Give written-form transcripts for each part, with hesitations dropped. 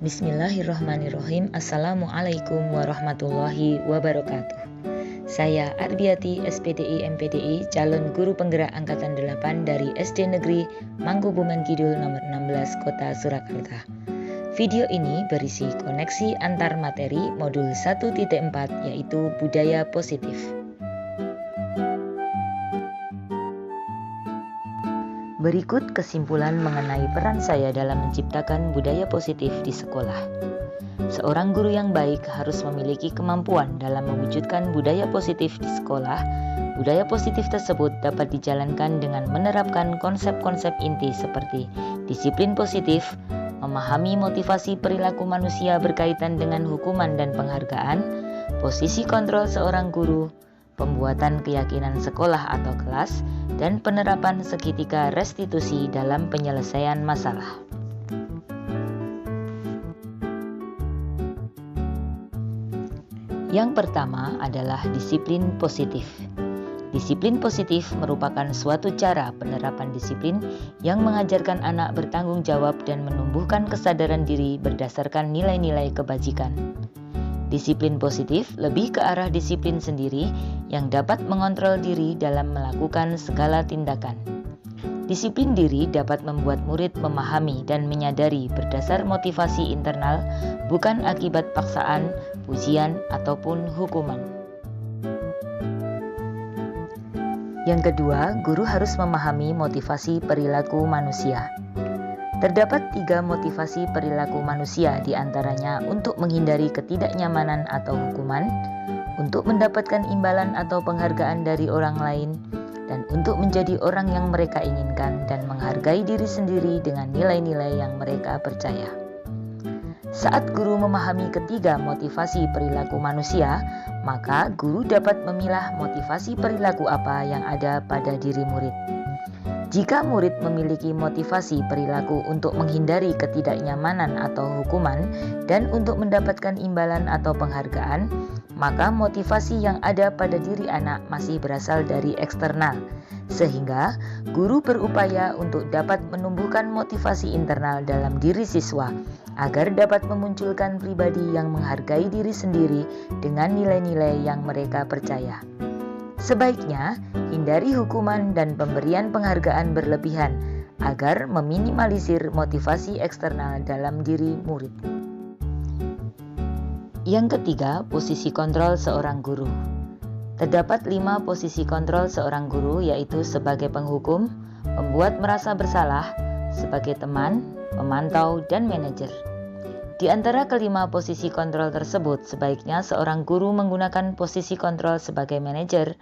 Bismillahirrahmanirrahim. Assalamualaikum warahmatullahi wabarakatuh. Saya Arbiati SPDI MPDI, calon guru penggerak Angkatan 8 dari SD Negeri Mangkubumen Kidul nomor 16 Kota Surakarta. Video ini berisi koneksi antar materi modul 1.4 yaitu budaya positif. Berikut kesimpulan mengenai peran saya dalam menciptakan budaya positif di sekolah. Seorang guru yang baik harus memiliki kemampuan dalam mewujudkan budaya positif di sekolah. Budaya positif tersebut dapat dijalankan dengan menerapkan konsep-konsep inti seperti disiplin positif, memahami motivasi perilaku manusia berkaitan dengan hukuman dan penghargaan, posisi kontrol seorang guru, pembuatan keyakinan sekolah atau kelas, dan penerapan segitiga restitusi dalam penyelesaian masalah. Yang pertama adalah disiplin positif. Disiplin positif merupakan suatu cara penerapan disiplin yang mengajarkan anak bertanggung jawab dan menumbuhkan kesadaran diri berdasarkan nilai-nilai kebajikan. Disiplin positif lebih ke arah disiplin sendiri yang dapat mengontrol diri dalam melakukan segala tindakan. Disiplin diri dapat membuat murid memahami dan menyadari berdasar motivasi internal, bukan akibat paksaan, pujian, ataupun hukuman. Yang kedua, guru harus memahami motivasi perilaku manusia. Terdapat 3 motivasi perilaku manusia, diantaranya untuk menghindari ketidaknyamanan atau hukuman, untuk mendapatkan imbalan atau penghargaan dari orang lain, dan untuk menjadi orang yang mereka inginkan dan menghargai diri sendiri dengan nilai-nilai yang mereka percaya. Saat guru memahami ketiga motivasi perilaku manusia, maka guru dapat memilah motivasi perilaku apa yang ada pada diri murid. Jika murid memiliki motivasi perilaku untuk menghindari ketidaknyamanan atau hukuman dan untuk mendapatkan imbalan atau penghargaan, maka motivasi yang ada pada diri anak masih berasal dari eksternal, sehingga guru berupaya untuk dapat menumbuhkan motivasi internal dalam diri siswa agar dapat memunculkan pribadi yang menghargai diri sendiri dengan nilai-nilai yang mereka percaya. Sebaiknya hindari hukuman dan pemberian penghargaan berlebihan agar meminimalisir motivasi eksternal dalam diri murid. Yang ketiga, posisi kontrol seorang guru. Terdapat 5 posisi kontrol seorang guru, yaitu sebagai penghukum, pembuat merasa bersalah, sebagai teman, pemantau, dan manajer. Di antara kelima posisi kontrol tersebut, sebaiknya seorang guru menggunakan posisi kontrol sebagai manajer.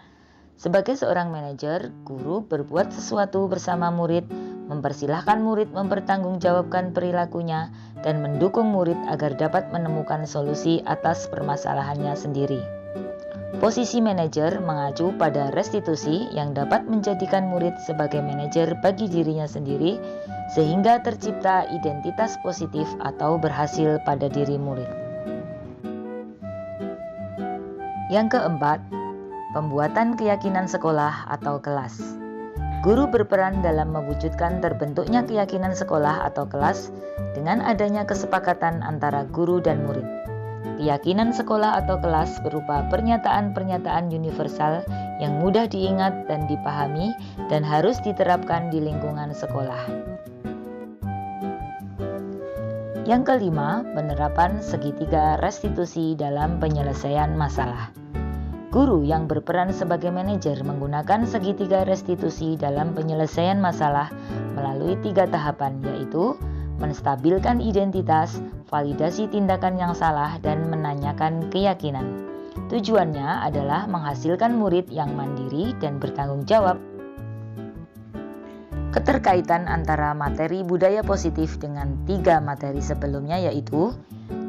Sebagai seorang manajer, guru berbuat sesuatu bersama murid, mempersilahkan murid mempertanggungjawabkan perilakunya, dan mendukung murid agar dapat menemukan solusi atas permasalahannya sendiri. Posisi manajer mengacu pada restitusi yang dapat menjadikan murid sebagai manajer bagi dirinya sendiri, sehingga tercipta identitas positif atau berhasil pada diri murid. Yang keempat, pembuatan keyakinan sekolah atau kelas. Guru berperan dalam mewujudkan terbentuknya keyakinan sekolah atau kelas dengan adanya kesepakatan antara guru dan murid. Keyakinan sekolah atau kelas berupa pernyataan-pernyataan universal yang mudah diingat dan dipahami dan harus diterapkan di lingkungan sekolah. Yang kelima, penerapan segitiga restitusi dalam penyelesaian masalah. Guru yang berperan sebagai manajer menggunakan segitiga restitusi dalam penyelesaian masalah melalui 3 tahapan, yaitu menstabilkan identitas, validasi tindakan yang salah, dan menanyakan keyakinan. Tujuannya adalah menghasilkan murid yang mandiri dan bertanggung jawab. Keterkaitan antara materi budaya positif dengan 3 materi sebelumnya, yaitu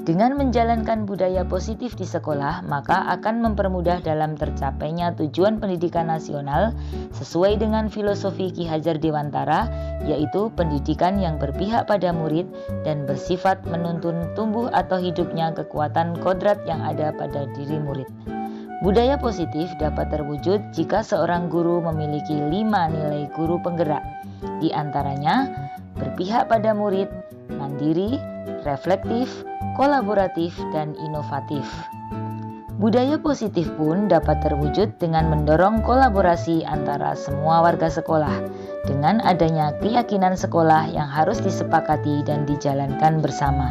dengan menjalankan budaya positif di sekolah, maka akan mempermudah dalam tercapainya tujuan pendidikan nasional sesuai dengan filosofi Ki Hajar Dewantara, yaitu pendidikan yang berpihak pada murid dan bersifat menuntun tumbuh atau hidupnya kekuatan kodrat yang ada pada diri murid. Budaya positif dapat terwujud jika seorang guru memiliki 5 nilai guru penggerak, di antaranya berpihak pada murid, mandiri, reflektif, kolaboratif, dan inovatif. Budaya positif pun dapat terwujud dengan mendorong kolaborasi antara semua warga sekolah dengan adanya keyakinan sekolah yang harus disepakati dan dijalankan bersama.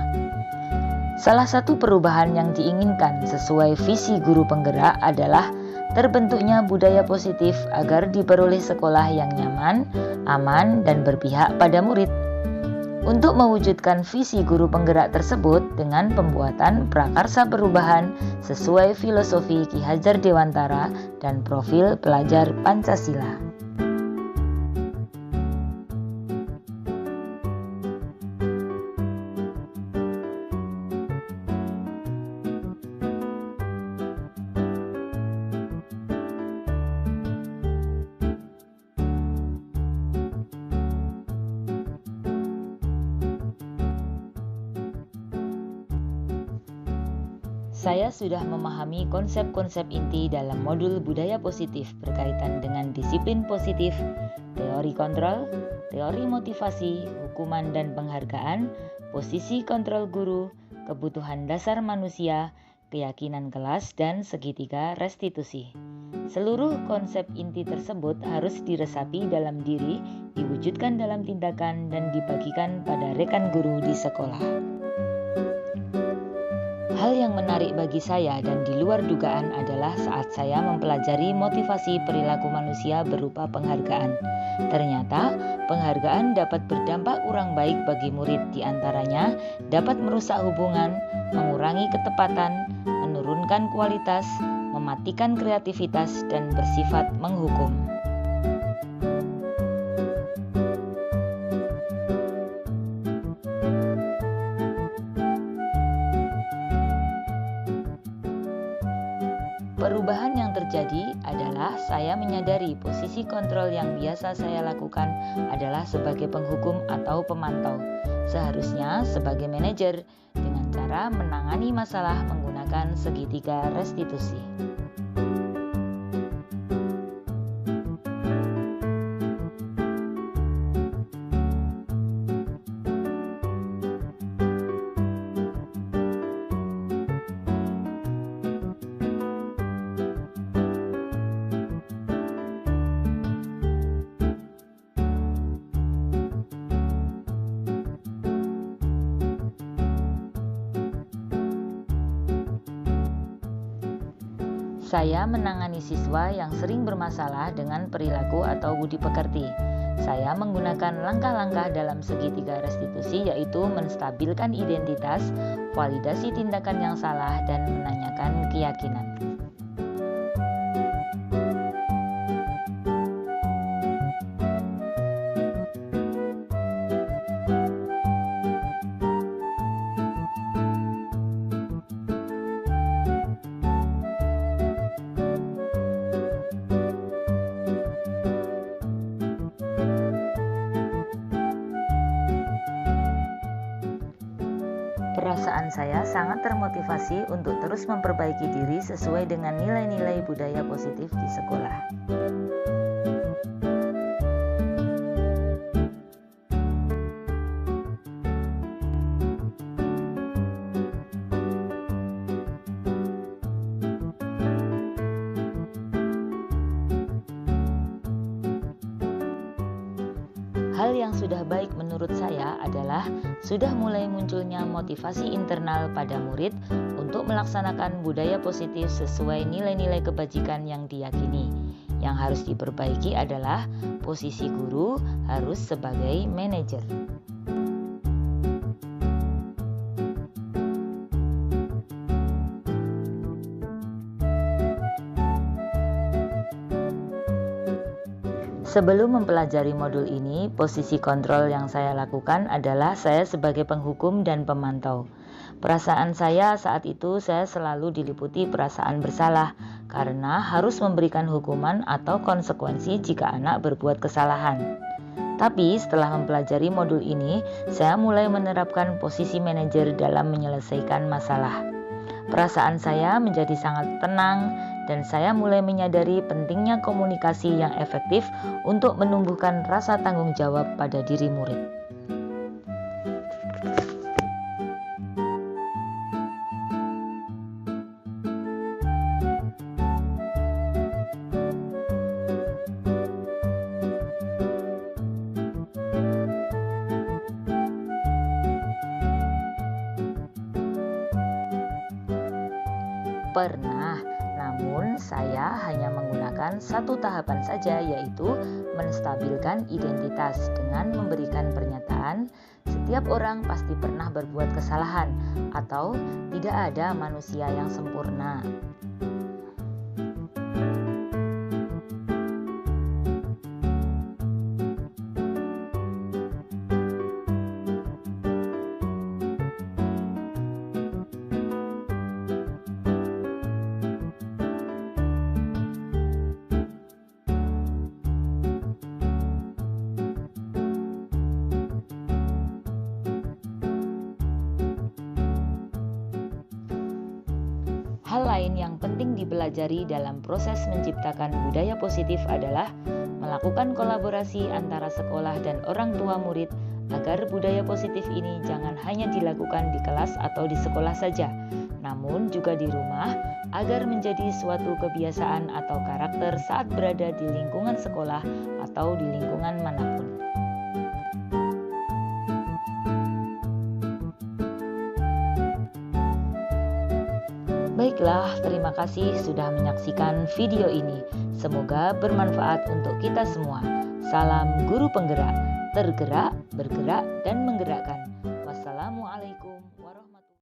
Salah satu perubahan yang diinginkan sesuai visi guru penggerak adalah terbentuknya budaya positif agar diperoleh sekolah yang nyaman, aman, dan berpihak pada murid. Untuk mewujudkan visi guru penggerak tersebut dengan pembuatan prakarsa perubahan sesuai filosofi Ki Hajar Dewantara dan profil pelajar Pancasila. Saya sudah memahami konsep-konsep inti dalam modul budaya positif berkaitan dengan disiplin positif, teori kontrol, teori motivasi, hukuman dan penghargaan, posisi kontrol guru, kebutuhan dasar manusia, keyakinan kelas, dan segitiga restitusi. Seluruh konsep inti tersebut harus diresapi dalam diri, diwujudkan dalam tindakan, dan dibagikan pada rekan guru di sekolah. Hal yang menarik bagi saya dan di luar dugaan adalah saat saya mempelajari motivasi perilaku manusia berupa penghargaan. Ternyata, penghargaan dapat berdampak kurang baik bagi murid, diantaranya dapat merusak hubungan, mengurangi ketepatan, menurunkan kualitas, mematikan kreativitas, dan bersifat menghukum. Perubahan yang terjadi adalah saya menyadari posisi kontrol yang biasa saya lakukan adalah sebagai penghukum atau pemantau, seharusnya sebagai manajer dengan cara menangani masalah menggunakan segitiga restitusi. Saya menangani siswa yang sering bermasalah dengan perilaku atau budi pekerti. Saya menggunakan langkah-langkah dalam segitiga restitusi, yaitu menstabilkan identitas, validasi tindakan yang salah, dan menanyakan keyakinan. Perasaan saya sangat termotivasi untuk terus memperbaiki diri sesuai dengan nilai-nilai budaya positif di sekolah. Hal yang sudah baik menurut saya adalah sudah mulai munculnya motivasi internal pada murid untuk melaksanakan budaya positif sesuai nilai-nilai kebajikan yang diyakini. Yang harus diperbaiki adalah posisi guru harus sebagai manajer. Sebelum mempelajari modul ini, posisi kontrol yang saya lakukan adalah saya sebagai penghukum dan pemantau. Perasaan saya saat itu saya selalu diliputi perasaan bersalah karena harus memberikan hukuman atau konsekuensi jika anak berbuat kesalahan. Tapi setelah mempelajari modul ini, saya mulai menerapkan posisi manajer dalam menyelesaikan masalah. Perasaan saya menjadi sangat tenang dan saya mulai menyadari pentingnya komunikasi yang efektif untuk menumbuhkan rasa tanggung jawab pada diri murid. Pernah, namun saya hanya menggunakan satu tahapan saja, yaitu menstabilkan identitas dengan memberikan pernyataan setiap orang pasti pernah berbuat kesalahan atau tidak ada manusia yang sempurna. Hal lain yang penting dipelajari dalam proses menciptakan budaya positif adalah melakukan kolaborasi antara sekolah dan orang tua murid agar budaya positif ini jangan hanya dilakukan di kelas atau di sekolah saja, namun juga di rumah agar menjadi suatu kebiasaan atau karakter saat berada di lingkungan sekolah atau di lingkungan manapun. Baiklah, terima kasih sudah menyaksikan video ini. Semoga bermanfaat untuk kita semua. Salam guru penggerak, tergerak, bergerak, dan menggerakkan. Wassalamualaikum.